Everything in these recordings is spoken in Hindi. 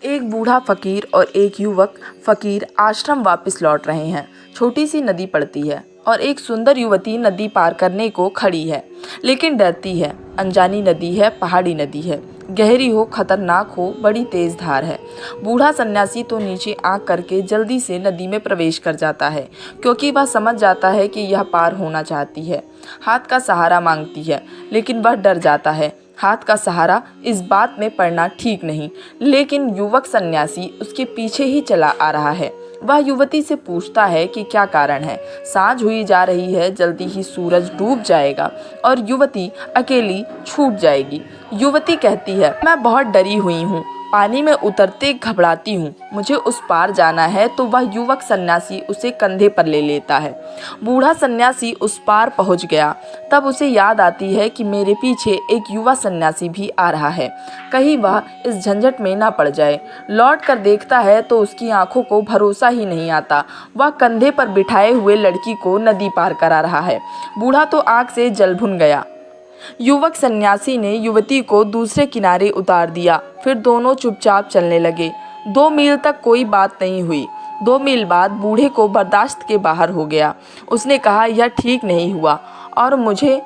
एक बूढ़ा फकीर और एक युवक फकीर आश्रम वापस लौट रहे हैं। छोटी सी नदी पड़ती है और एक सुंदर युवती नदी पार करने को खड़ी है, लेकिन डरती है। अनजानी नदी है, पहाड़ी नदी है, गहरी हो, खतरनाक हो, बड़ी तेज धार है। बूढ़ा सन्यासी तो नीचे आंख करके जल्दी से नदी में प्रवेश कर जाता है, क्योंकि वह समझ जाता है कि यह पार होना चाहती है। हाथ का सहारा मांगती है, लेकिन वह डर जाता है। हाथ का सहारा इस बात में पड़ना ठीक नहीं, लेकिन युवक सन्यासी उसके पीछे ही चला आ रहा है। वह युवती से पूछता है कि क्या कारण है। सांझ हुई जा रही है, जल्दी ही सूरज डूब जाएगा और युवती अकेली छूट जाएगी। युवती कहती है, मैं बहुत डरी हुई हूँ, पानी में उतरते घबराती हूँ, मुझे उस पार जाना है। तो वह युवक सन्यासी उसे कंधे पर ले लेता है। बूढ़ा सन्यासी उस पार पहुँच गया। तब उसे याद आती है कि मेरे पीछे एक युवा सन्यासी भी आ रहा है, कहीं वह इस झंझट में ना पड़ जाए। लौट कर देखता है तो उसकी आंखों को भरोसा ही नहीं आता। वह कंधे पर बिठाए हुए लड़की को नदी पार करा रहा है। बूढ़ा तो आग से जल भुन गया। युवक सन्यासी ने युवती को दूसरे किनारे उतार दिया। फिर दोनों चुपचाप चलने लगे। 2 मील तक कोई बात नहीं हुई। 2 मील बाद बूढ़े को बर्दाश्त के बाहर हो गया। उसने कहा, यह ठीक नहीं हुआ और मुझे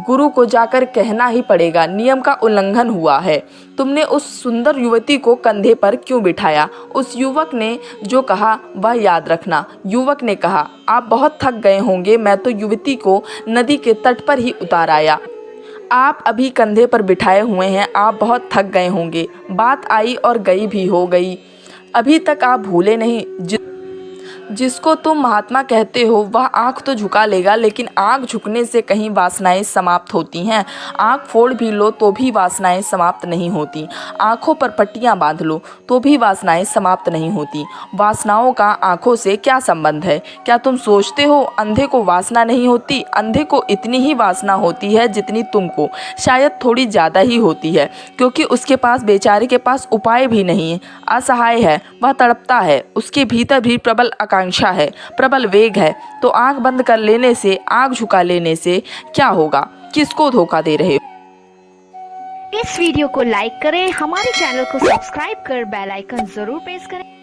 गुरु को जाकर कहना ही पड़ेगा, नियम का उल्लंघन हुआ है। तुमने उस सुंदर युवती को कंधे पर क्यों बिठाया? उस युवक ने जो कहा वह याद रखना। युवक ने कहा, आप बहुत थक गए होंगे, मैं तो युवती को नदी के तट पर ही उतार आया। आप अभी कंधे पर बिठाए हुए हैं, आप बहुत थक गए होंगे। बात आई और गई भी हो गई, अभी तक आप भूले नहीं। जिसको तुम महात्मा कहते हो वह आँख तो झुका लेगा, लेकिन आँख झुकने से कहीं वासनाएं समाप्त होती हैं। आँख फोड़ भी लो तो भी वासनाएं समाप्त नहीं होती। आँखों पर पट्टियाँ बांध लो तो भी वासनाएं समाप्त नहीं होती। वासनाओं का आँखों से क्या संबंध है? क्या तुम सोचते हो अंधे को वासना नहीं होती? अंधे को इतनी ही वासना होती है जितनी तुमको, शायद थोड़ी ज़्यादा ही होती है, क्योंकि उसके पास, बेचारे के पास उपाय भी नहीं है। असहाय है, वह तड़पता है, उसके भीतर भी प्रबल आकांक्षा है, प्रबल वेग है। तो आंख बंद कर लेने से, आंख झुका लेने से क्या होगा? किसको धोखा दे रहे हो? इस वीडियो को लाइक करें, हमारे चैनल को सब्सक्राइब कर बेल आइकन जरूर प्रेस करें।